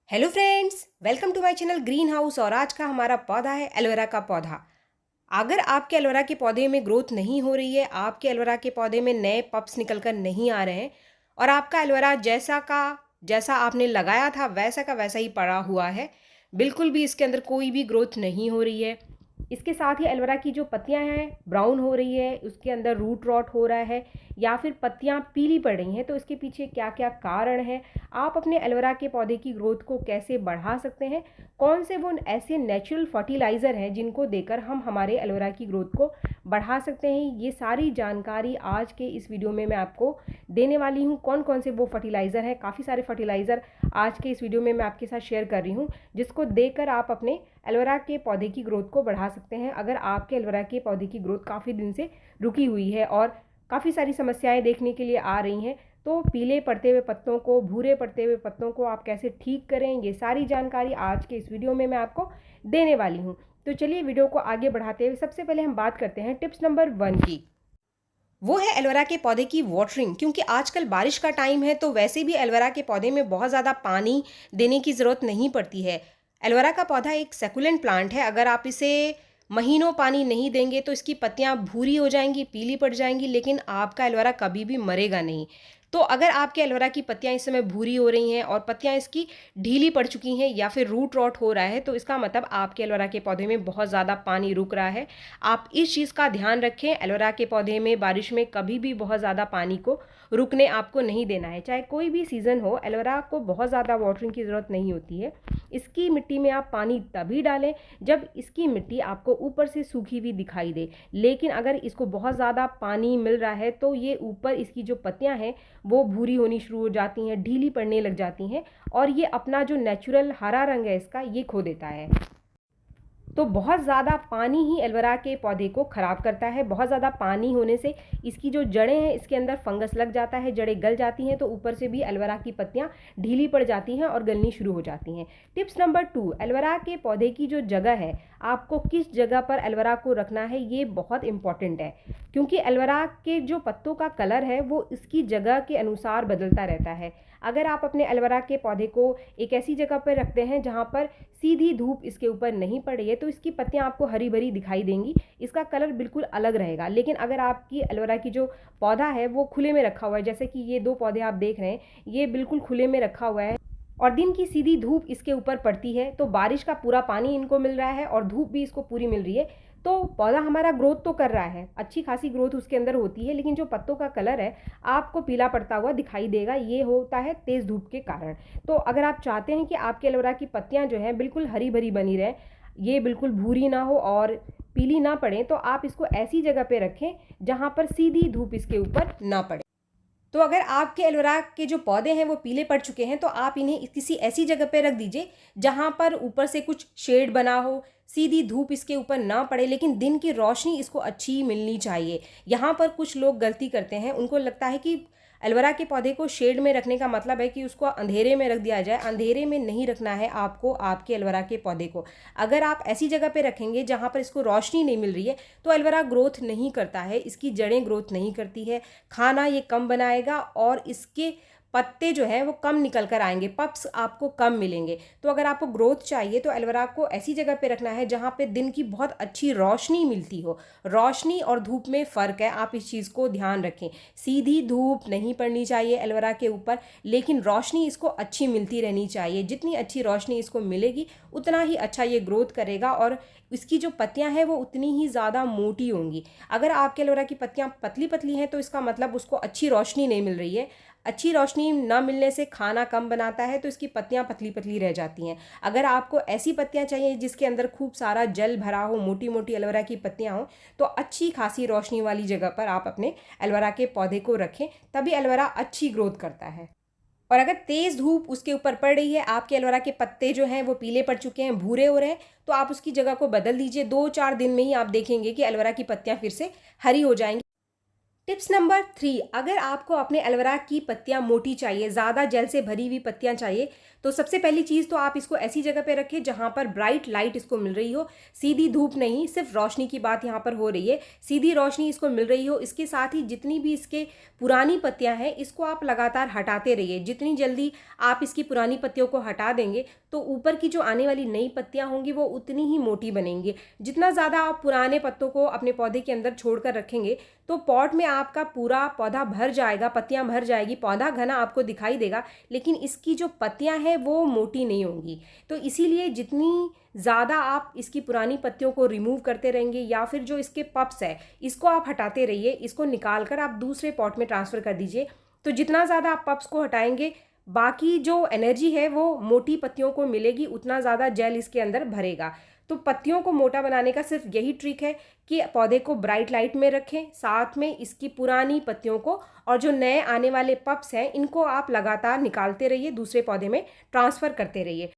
Hello friends, welcome to my channel green house. और आज का हमारा पौधा है एलोवेरा का पौधा। अगर आपके एलोवेरा के पौधे में ग्रोथ नहीं हो रही है, आपके एलोवेरा के पौधे में नए पप्स निकल कर नहीं आ रहे हैं और आपका एलोवेरा जैसा आपने लगाया था वैसा का वैसा ही पड़ा हुआ है, बिल्कुल भी इसके अंदर कोई भी ग्रोथ नहीं हो रही है। इसके साथ ही एलोवेरा की जो पत्तियां हैं ब्राउन हो रही है, उसके अंदर रूट रॉट हो रहा है या फिर पत्तियां पीली पड़ रही हैं, तो इसके पीछे क्या क्या कारण है, आप अपने एलोवेरा के पौधे की ग्रोथ को कैसे बढ़ा सकते हैं, कौन से वो ऐसे नेचुरल फर्टिलाइज़र हैं जिनको देकर हम हमारे एलोवेरा की ग्रोथ को बढ़ा सकते हैं, ये सारी जानकारी आज के इस वीडियो में मैं आपको देने वाली हूँ। कौन कौन से वो फर्टिलाइज़र हैं, काफ़ी सारे फर्टिलाइज़र आज के इस वीडियो में मैं आपके साथ शेयर कर रही हूँ, जिसको देकर आप अपने एलोवेरा के पौधे की ग्रोथ को बढ़ा सकते हैं। अगर आपके एलोवेरा के पौधे की ग्रोथ काफ़ी दिन से रुकी हुई है और काफ़ी सारी समस्याएं देखने के लिए आ रही हैं, तो पीले पड़ते हुए पत्तों को, भूरे पड़ते हुए पत्तों को आप कैसे ठीक करें, ये सारी जानकारी आज के इस वीडियो में मैं आपको देने वाली हूँ। तो चलिए वीडियो को आगे बढ़ाते हुए सबसे पहले हम बात करते हैं टिप्स नंबर 1 की। वो है एलोवेरा के पौधे की वाटरिंग। क्योंकि आजकल बारिश का टाइम है, तो वैसे भी एलोवेरा के पौधे में बहुत ज़्यादा पानी देने की ज़रूरत नहीं पड़ती है। एलोवेरा का पौधा एक सेकुलेंट प्लांट है। अगर आप इसे महीनों पानी नहीं देंगे तो इसकी पत्तियां भूरी हो जाएंगी, पीली पड़ जाएंगी, लेकिन आपका एलोवेरा कभी भी मरेगा नहीं। तो अगर आपके एलोवेरा की पत्तियां इस समय भूरी हो रही हैं और पत्तियां इसकी ढीली पड़ चुकी हैं या फिर रूट रॉट हो रहा है, तो इसका मतलब आपके एलोवेरा के पौधे में बहुत ज़्यादा पानी रुक रहा है। आप इस चीज़ का ध्यान रखें। एलोवेरा के पौधे में बारिश में कभी भी बहुत ज़्यादा पानी को रुकने आपको नहीं देना है। चाहे कोई भी सीज़न हो, एलोवेरा को बहुत ज़्यादा वाटरिंग की ज़रूरत नहीं होती है। इसकी मिट्टी में आप पानी तभी डालें जब इसकी मिट्टी आपको ऊपर से सूखी हुई दिखाई दे। लेकिन अगर इसको बहुत ज़्यादा पानी मिल रहा है तो ये ऊपर इसकी जो पत्तियां हैं वो भूरी होनी शुरू हो जाती हैं, ढीली पड़ने लग जाती हैं और ये अपना जो नेचुरल हरा रंग है इसका ये खो देता है। तो बहुत ज़्यादा पानी ही एलोवेरा के पौधे को ख़राब करता है। बहुत ज़्यादा पानी होने से इसकी जो जड़ें हैं इसके अंदर फंगस लग जाता है, जड़ें गल जाती हैं, तो ऊपर से भी एलोवेरा की पत्तियां ढीली पड़ जाती हैं और गलनी शुरू हो जाती हैं। टिप्स नंबर 2, एलोवेरा के पौधे की जो जगह है, आपको किस जगह पर एलोवेरा को रखना है ये बहुत इंपॉर्टेंट है। क्योंकि एलोवेरा के जो पत्तों का कलर है वो इसकी जगह के अनुसार बदलता रहता है। अगर आप अपने एलोवेरा के पौधे को एक ऐसी जगह पर रखते हैं जहाँ पर सीधी धूप इसके ऊपर नहीं पड़ रही है, तो इसकी पत्तियां आपको हरी भरी दिखाई देंगी, इसका कलर बिल्कुल अलग रहेगा। लेकिन अगर आपकी एलोवेरा की जो पौधा है वो खुले में रखा हुआ है, जैसे कि ये 2 पौधे आप देख रहे हैं, ये बिल्कुल खुले में रखा हुआ है और दिन की सीधी धूप इसके ऊपर पड़ती है, तो बारिश का पूरा पानी इनको मिल रहा है और धूप भी इसको पूरी मिल रही है, तो पौधा हमारा ग्रोथ तो कर रहा है, अच्छी खासी ग्रोथ उसके अंदर होती है, लेकिन जो पत्तों का कलर है आपको पीला पड़ता हुआ दिखाई देगा। ये होता है तेज़ धूप के कारण। तो अगर आप चाहते हैं कि आपके एलोवेरा की पत्तियां जो हैं बिल्कुल हरी भरी बनी रहें, ये बिल्कुल भूरी ना हो और पीली ना पड़े, तो आप इसको ऐसी जगह पे रखें जहाँ पर सीधी धूप इसके ऊपर ना पड़े। तो अगर आपके एलोवेरा के जो पौधे हैं वो पीले पड़ चुके हैं, तो आप इन्हें किसी ऐसी जगह पे रख दीजिए जहाँ पर ऊपर से कुछ शेड बना हो, सीधी धूप इसके ऊपर ना पड़े, लेकिन दिन की रोशनी इसको अच्छी मिलनी चाहिए। यहाँ पर कुछ लोग गलती करते हैं, उनको लगता है कि एलोवेरा के पौधे को शेड में रखने का मतलब है कि उसको अंधेरे में रख दिया जाए। अंधेरे में नहीं रखना है आपको आपके एलोवेरा के पौधे को। अगर आप ऐसी जगह पे रखेंगे जहाँ पर इसको रोशनी नहीं मिल रही है, तो एलोवेरा ग्रोथ नहीं करता है, इसकी जड़ें ग्रोथ नहीं करती है, खाना ये कम बनाएगा और इसके पत्ते जो हैं वो कम निकल कर आएंगे, पप्स आपको कम मिलेंगे। तो अगर आपको ग्रोथ चाहिए तो एलोवेरा को ऐसी जगह पे रखना है जहाँ पे दिन की बहुत अच्छी रोशनी मिलती हो। रोशनी और धूप में फ़र्क है, आप इस चीज़ को ध्यान रखें। सीधी धूप नहीं पड़नी चाहिए एलोवेरा के ऊपर, लेकिन रोशनी इसको अच्छी मिलती रहनी चाहिए। जितनी अच्छी रोशनी इसको मिलेगी उतना ही अच्छा ये ग्रोथ करेगा और इसकी जो पत्तियां हैं वो उतनी ही ज़्यादा मोटी होंगी। अगर आपके एलोवेरा की पत्तियां पतली पतली हैं तो इसका मतलब उसको अच्छी रोशनी नहीं मिल रही है। अच्छी रोशनी न मिलने से खाना कम बनाता है, तो इसकी पत्तियां पतली पतली रह जाती हैं। अगर आपको ऐसी पत्तियां चाहिए जिसके अंदर खूब सारा जल भरा हो, मोटी मोटी एलोवेरा की पत्तियां हों, तो अच्छी खासी रोशनी वाली जगह पर आप अपने एलोवेरा के पौधे को रखें, तभी एलोवेरा अच्छी ग्रोथ करता है। और अगर तेज़ धूप उसके ऊपर पड़ रही है, आपके एलोवेरा के पत्ते जो हैं वो पीले पड़ चुके हैं, भूरे हो रहे हैं, तो आप उसकी जगह को बदल दीजिए। 2-4 दिन में ही आप देखेंगे कि एलोवेरा की पत्तियां फिर से हरी हो जाएंगी। टिप्स नंबर 3, अगर आपको अपने एलोवेरा की पत्तियां मोटी चाहिए, ज़्यादा जेल से भरी हुई पत्तियां चाहिए, तो सबसे पहली चीज़ तो आप इसको ऐसी जगह पे रखें जहाँ पर ब्राइट लाइट इसको मिल रही हो, सीधी धूप नहीं, सिर्फ रोशनी की बात यहाँ पर हो रही है, सीधी रोशनी इसको मिल रही हो। इसके साथ ही जितनी भी इसके पुरानी पत्तियाँ हैं इसको आप लगातार हटाते रहिए। जितनी जल्दी आप इसकी पुरानी पत्तियों को हटा देंगे तो ऊपर की जो आने वाली नई पत्तियाँ होंगी वो उतनी ही मोटी बनेंगी। जितना ज़्यादा आप पुराने पत्तों को अपने पौधे के अंदर छोड़ कर रखेंगे तो पॉट में आपका पूरा पौधा भर जाएगा, पत्तियां भर जाएगी, पौधा घना आपको दिखाई देगा, लेकिन इसकी जो पत्तियां हैं वो मोटी नहीं होंगी। तो इसीलिए जितनी ज़्यादा आप इसकी पुरानी पत्तियों को रिमूव करते रहेंगे या फिर जो इसके पप्स है इसको आप हटाते रहिए, इसको निकाल कर आप दूसरे पॉट में ट्रांसफ़र कर दीजिए। तो जितना ज़्यादा आप पप्स को हटाएंगे बाकी जो एनर्जी है वो मोटी पत्तियों को मिलेगी, उतना ज़्यादा जेल इसके अंदर भरेगा। तो पत्तियों को मोटा बनाने का सिर्फ यही ट्रिक है कि पौधे को ब्राइट लाइट में रखें, साथ में इसकी पुरानी पत्तियों को और जो नए आने वाले पप्स हैं इनको आप लगातार निकालते रहिए, दूसरे पौधे में ट्रांसफ़र करते रहिए।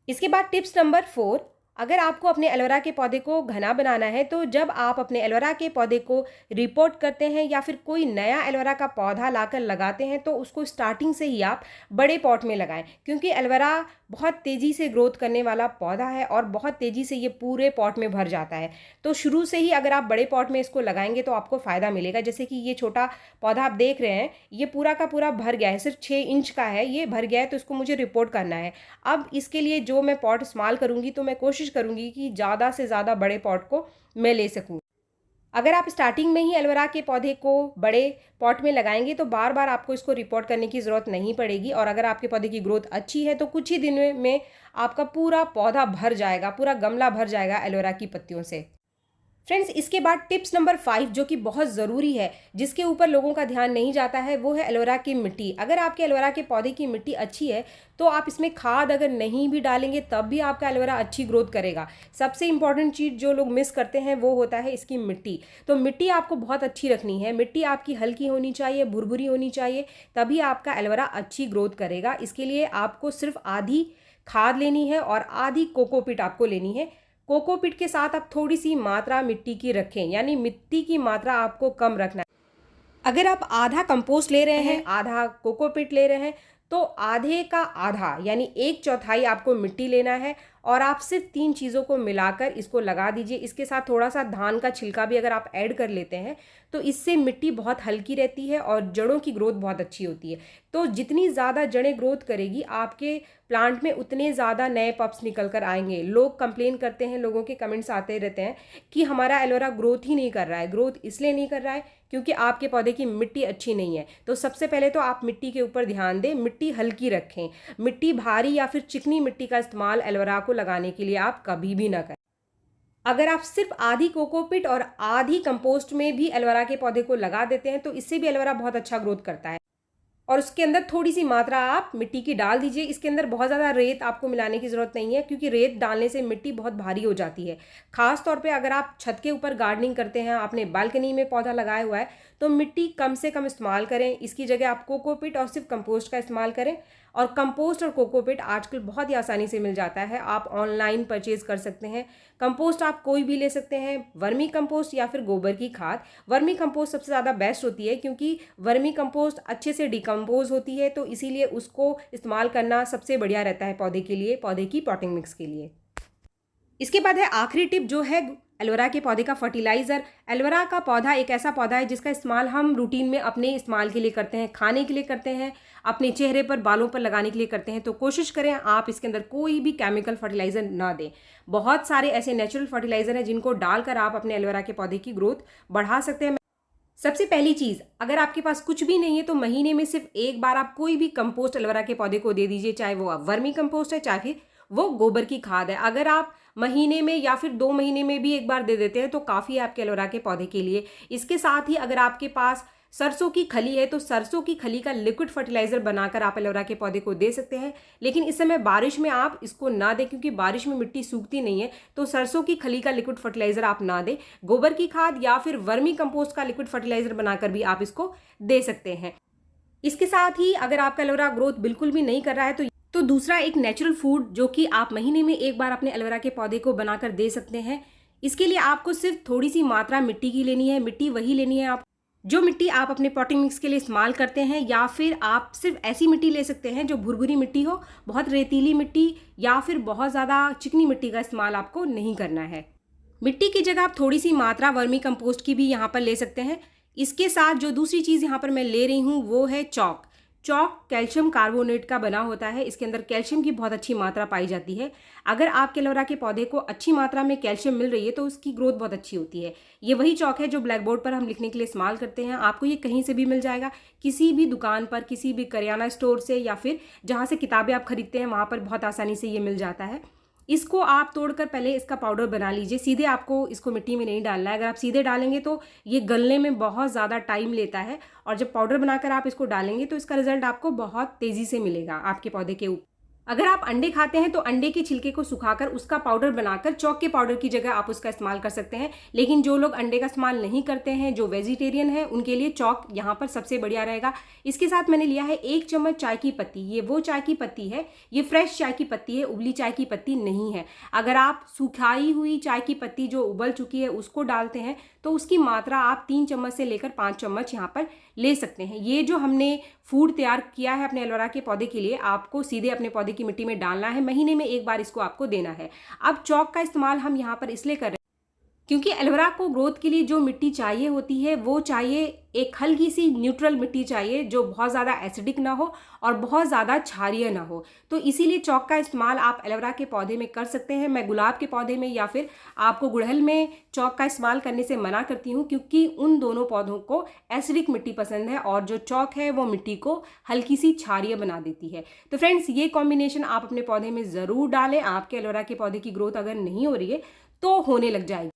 इसके बाद टिप्स नंबर 4, अगर आपको अपने एलोवेरा के पौधे को घना बनाना है तो जब आप अपने एलोवेरा के पौधे को रिपोर्ट करते हैं या फिर कोई नया एलोवेरा का पौधा लाकर लगाते हैं तो उसको स्टार्टिंग से ही आप बड़े पॉट में लगाएं, क्योंकि एलोवेरा बहुत तेज़ी से ग्रोथ करने वाला पौधा है और बहुत तेज़ी से ये पूरे पॉट में भर जाता है। तो शुरू से ही अगर आप बड़े पॉट में इसको लगाएंगे तो आपको फ़ायदा मिलेगा। जैसे कि ये छोटा पौधा आप देख रहे हैं, ये पूरा का पूरा भर गया है, सिर्फ 6 इंच का है, ये भर गया है, तो इसको मुझे रिपोर्ट करना है। अब इसके लिए जो मैं पॉट इस्तेमाल करूँगी तो मैं कोशिश करूँगी कि ज़्यादा से ज़्यादा बड़े पॉट को मैं ले सकूँ। अगर आप स्टार्टिंग में ही एलोवेरा के पौधे को बड़े पॉट में लगाएंगे तो बार बार आपको इसको रिपोर्ट करने की ज़रूरत नहीं पड़ेगी, और अगर आपके पौधे की ग्रोथ अच्छी है तो कुछ ही दिनों में आपका पूरा पौधा भर जाएगा, पूरा गमला भर जाएगा एलोवेरा की पत्तियों से। फ्रेंड्स, इसके बाद टिप्स नंबर 5 जो कि बहुत ज़रूरी है, जिसके ऊपर लोगों का ध्यान नहीं जाता है, वो है एलोवेरा की मिट्टी। अगर आपके एलोवेरा के पौधे की मिट्टी अच्छी है तो आप इसमें खाद अगर नहीं भी डालेंगे तब भी आपका एलोवेरा अच्छी ग्रोथ करेगा। सबसे इंपॉर्टेंट चीज़ जो लोग मिस करते हैं वो होता है इसकी मिट्टी। तो मिट्टी आपको बहुत अच्छी रखनी है, मिट्टी आपकी हल्की होनी चाहिए, भुरभुरी होनी चाहिए, तभी आपका एलोवेरा अच्छी ग्रोथ करेगा। इसके लिए आपको सिर्फ आधी खाद लेनी है और आधी कोकोपीट आपको लेनी है। कोकोपीट के साथ आप थोड़ी सी मात्रा मिट्टी की रखें, यानी मिट्टी की मात्रा आपको कम रखना है। अगर आप आधा कंपोस्ट ले रहे हैं, आधा कोकोपीट ले रहे हैं, तो आधे का आधा यानी 1/4 आपको मिट्टी लेना है और आप सिर्फ 3 चीज़ों को मिलाकर इसको लगा दीजिए। इसके साथ थोड़ा सा धान का छिलका भी अगर आप ऐड कर लेते हैं तो इससे मिट्टी बहुत हल्की रहती है और जड़ों की ग्रोथ बहुत अच्छी होती है। तो जितनी ज़्यादा जड़ें ग्रोथ करेगी आपके प्लांट में उतने ज़्यादा नए पप्स निकल कर आएंगे। लोग कंप्लेन करते हैं, लोगों के कमेंट्स आते रहते हैं कि हमारा एलोवेरा ग्रोथ ही नहीं कर रहा है। ग्रोथ इसलिए नहीं कर रहा है क्योंकि आपके पौधे की मिट्टी अच्छी नहीं है। तो सबसे पहले तो आप मिट्टी के ऊपर ध्यान दें, मिट्टी हल्की रखें। मिट्टी भारी या फिर चिकनी मिट्टी का इस्तेमाल एलोवेरा को लगाने के लिए आप कभी भी ना करें। अगर आप सिर्फ आधी कोकोपीट और आधी कंपोस्ट में भी एलोवेरा के पौधे को लगा देते हैं तो इससे भी एलोवेरा बहुत अच्छा ग्रोथ करता है। और उसके अंदर थोड़ी सी मात्रा आप मिट्टी की डाल दीजिए। इसके अंदर बहुत ज़्यादा रेत आपको मिलाने की ज़रूरत नहीं है, क्योंकि रेत डालने से मिट्टी बहुत भारी हो जाती है। खास तौर पे अगर आप छत के ऊपर गार्डनिंग करते हैं, आपने बालकनी में पौधा लगाया हुआ है, तो मिट्टी कम से कम इस्तेमाल करें। इसकी जगह आप कोकोपीट और सिर्फ कंपोस्ट का इस्तेमाल करें। और कंपोस्ट और कोकोपीट आजकल बहुत ही आसानी से मिल जाता है, आप ऑनलाइन परचेज़ कर सकते हैं। कंपोस्ट आप कोई भी ले सकते हैं, वर्मी कंपोस्ट या फिर गोबर की खाद। वर्मी कंपोस्ट सबसे ज़्यादा बेस्ट होती है क्योंकि वर्मी कंपोस्ट अच्छे से डिकम्पोज होती है, तो इसीलिए उसको इस्तेमाल करना सबसे बढ़िया रहता है पौधे के लिए, पौधे की पॉटिंग मिक्स के लिए। इसके बाद है आखिरी टिप जो है एलोवेरा के पौधे का फर्टिलाइज़र। एलोवेरा का पौधा एक ऐसा पौधा है जिसका इस्तेमाल हम रूटीन में अपने इस्तेमाल के लिए करते हैं, खाने के लिए करते हैं, अपने चेहरे पर, बालों पर लगाने के लिए करते हैं। तो कोशिश करें आप इसके अंदर कोई भी केमिकल फर्टिलाइज़र ना दें। बहुत सारे ऐसे नेचुरल फर्टिलाइज़र हैं जिनको डालकर आप अपने एलोवेरा के पौधे की ग्रोथ बढ़ा सकते हैं। सबसे पहली चीज़, अगर आपके पास कुछ भी नहीं है तो महीने में सिर्फ एक बार आप कोई भी कंपोस्ट एलोवेरा के पौधे को दे दीजिए, चाहे वो वर्मी कंपोस्ट है, चाहे फिर वो गोबर की खाद है। अगर आप महीने में या फिर 2 महीने में भी एक बार दे देते हैं तो काफ़ी है आपके एलोवेरा के पौधे के लिए। इसके साथ ही अगर आपके पास सरसों की खली है तो सरसों की खली का लिक्विड फर्टिलाइज़र बनाकर आप एलोवेरा के पौधे को दे सकते हैं। लेकिन इस समय बारिश में आप इसको ना दें, क्योंकि बारिश में मिट्टी सूखती नहीं है, तो सरसों की खली का लिक्विड फर्टिलाइज़र आप ना दें। गोबर की खाद या फिर वर्मी कंपोस्ट का लिक्विड फर्टिलाइज़र बनाकर भी आप इसको दे सकते हैं। इसके साथ ही अगर आपका एलोवेरा ग्रोथ बिल्कुल भी नहीं कर रहा है तो दूसरा एक नेचुरल फूड जो कि आप महीने में एक बार अपने एलोवेरा के पौधे को बनाकर दे सकते हैं। इसके लिए आपको सिर्फ थोड़ी सी मात्रा मिट्टी की लेनी है, मिट्टी वही लेनी है आप जो मिट्टी आप अपने पॉटिंग मिक्स के लिए इस्तेमाल करते हैं, या फिर आप सिर्फ ऐसी मिट्टी ले सकते हैं जो भुरभुरी मिट्टी हो, बहुत रेतीली मिट्टी या फिर बहुत ज़्यादा चिकनी मिट्टी का इस्तेमाल आपको नहीं करना है। मिट्टी की जगह आप थोड़ी सी मात्रा वर्मी कंपोस्ट की भी यहाँ पर ले सकते हैं। इसके साथ जो दूसरी चीज़ यहाँ पर मैं ले रही हूँ वो है चॉक। चॉक कैल्शियम कार्बोनेट का बना होता है, इसके अंदर कैल्शियम की बहुत अच्छी मात्रा पाई जाती है। अगर आपके एलोवेरा के पौधे को अच्छी मात्रा में कैल्शियम मिल रही है तो उसकी ग्रोथ बहुत अच्छी होती है। ये वही चॉक है जो ब्लैक बोर्ड पर हम लिखने के लिए इस्तेमाल करते हैं। आपको ये कहीं से भी मिल जाएगा, किसी भी दुकान पर, किसी भी करियाना स्टोर से, या फिर जहाँ से किताबें आप खरीदते हैं वहाँ पर बहुत आसानी से ये मिल जाता है। इसको आप तोड़कर पहले इसका पाउडर बना लीजिए। सीधे आपको इसको मिट्टी में नहीं डालना है। अगर आप सीधे डालेंगे तो ये गलने में बहुत ज़्यादा टाइम लेता है, और जब पाउडर बनाकर आप इसको डालेंगे तो इसका रिजल्ट आपको बहुत तेज़ी से मिलेगा आपके पौधे के ऊपर। अगर आप अंडे खाते हैं तो अंडे के छिलके को सुखाकर उसका पाउडर बनाकर चॉक के पाउडर की जगह आप उसका इस्तेमाल कर सकते हैं। लेकिन जो लोग अंडे का इस्तेमाल नहीं करते हैं, जो वेजिटेरियन है, उनके लिए चॉक यहाँ पर सबसे बढ़िया रहेगा। इसके साथ मैंने लिया है 1 चम्मच चाय की पत्ती। ये वो चाय की पत्ती है, ये फ्रेश चाय की पत्ती है, उबली चाय की पत्ती नहीं है। अगर आप सुखाई हुई चाय की पत्ती जो उबल चुकी है उसको डालते हैं तो उसकी मात्रा आप 3 चम्मच से लेकर 5 चम्मच यहाँ पर ले सकते हैं। ये जो हमने फूड तैयार किया है अपने एलोवेरा के पौधे के लिए, आपको सीधे अपने पौधे की मिट्टी में डालना है। महीने में 1 बार इसको आपको देना है। अब चॉक का इस्तेमाल हम यहाँ पर इसलिए कर रहे हैं क्योंकि एलोवेरा को ग्रोथ के लिए जो मिट्टी चाहिए होती है वो चाहिए एक हल्की सी न्यूट्रल मिट्टी चाहिए, जो बहुत ज़्यादा एसिडिक ना हो और बहुत ज़्यादा क्षारीय ना हो। तो इसीलिए चॉक का इस्तेमाल आप एलोवेरा के पौधे में कर सकते हैं। मैं गुलाब के पौधे में या फिर आपको गुड़हल में चॉक का इस्तेमाल करने से मना करती हूँ, क्योंकि उन दोनों पौधों को एसिडिक मिट्टी पसंद है और जो चॉक है वो मिट्टी को हल्की सी क्षारीय बना देती है। तो फ्रेंड्स, ये कॉम्बिनेशन आप अपने पौधे में ज़रूर डालें। आपके एलोवेरा के पौधे की ग्रोथ अगर नहीं हो रही है तो होने लग जाएगी।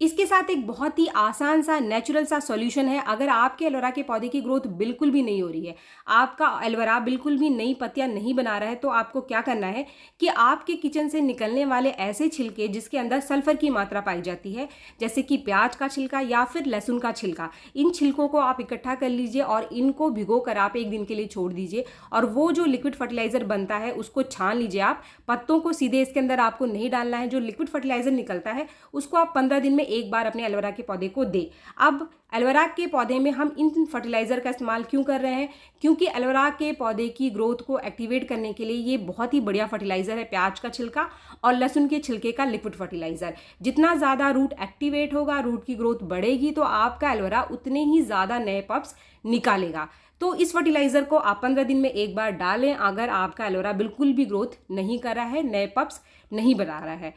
इसके साथ एक बहुत ही आसान सा नेचुरल सा सॉल्यूशन है। अगर आपके एलोवेरा के पौधे की ग्रोथ बिल्कुल भी नहीं हो रही है, आपका एलोवेरा बिल्कुल भी नई पत्तियां नहीं बना रहा है, तो आपको क्या करना है कि आपके किचन से निकलने वाले ऐसे छिलके जिसके अंदर सल्फर की मात्रा पाई जाती है, जैसे कि प्याज का छिलका या फिर लहसुन का छिलका, इन छिलकों को आप इकट्ठा कर लीजिए और इनको भिगो कर आप 1 दिन के लिए छोड़ दीजिए। और वो जो लिक्विड फर्टिलाइजर बनता है उसको छान लीजिए आप। पत्तों को सीधे इसके अंदर आपको नहीं डालना है। जो लिक्विड फर्टिलाइजर निकलता है उसको आप 15 दिन में 1 बार अपने एलोवेरा के पौधे को दे। अब एलोवेरा के पौधे में हम इन फर्टिलाइजर का इस्तेमाल क्यों कर रहे हैं? क्योंकि एलोवेरा के पौधे की ग्रोथ को एक्टिवेट करने के लिए ये बहुत ही बढ़िया फर्टिलाइजर है, प्याज का छिलका और लहसुन के छिलके का लिक्विड फर्टिलाइजर। जितना ज़्यादा रूट एक्टिवेट होगा, रूट की ग्रोथ बढ़ेगी, तो आपका एलोवेरा उतने ही ज़्यादा नए पप्स निकालेगा। तो इस फर्टिलाइजर को आप 15 दिन में 1 बार डालें अगर आपका एलोवेरा बिल्कुल भी ग्रोथ नहीं कर रहा है, नए पप्स नहीं बना रहा है।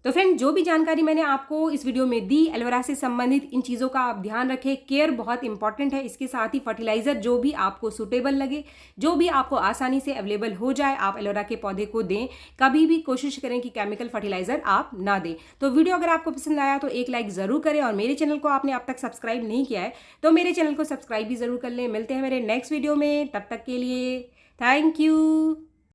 तो फ्रेंड, जो भी जानकारी मैंने आपको इस वीडियो में दी एलोवेरा से संबंधित, इन चीज़ों का आप ध्यान रखें। केयर बहुत इंपॉर्टेंट है। इसके साथ ही फर्टिलाइजर जो भी आपको सूटेबल लगे, जो भी आपको आसानी से अवेलेबल हो जाए, आप एलोवेरा के पौधे को दें। कभी भी कोशिश करें कि केमिकल फर्टिलाइजर आप ना दें। तो वीडियो अगर आपको पसंद आया तो एक लाइक ज़रूर करें, और मेरे चैनल को आपने अब तक सब्सक्राइब नहीं किया है तो मेरे चैनल को सब्सक्राइब भी ज़रूर कर लें। मिलते हैं मेरे नेक्स्ट वीडियो में, तब तक के लिए थैंक यू।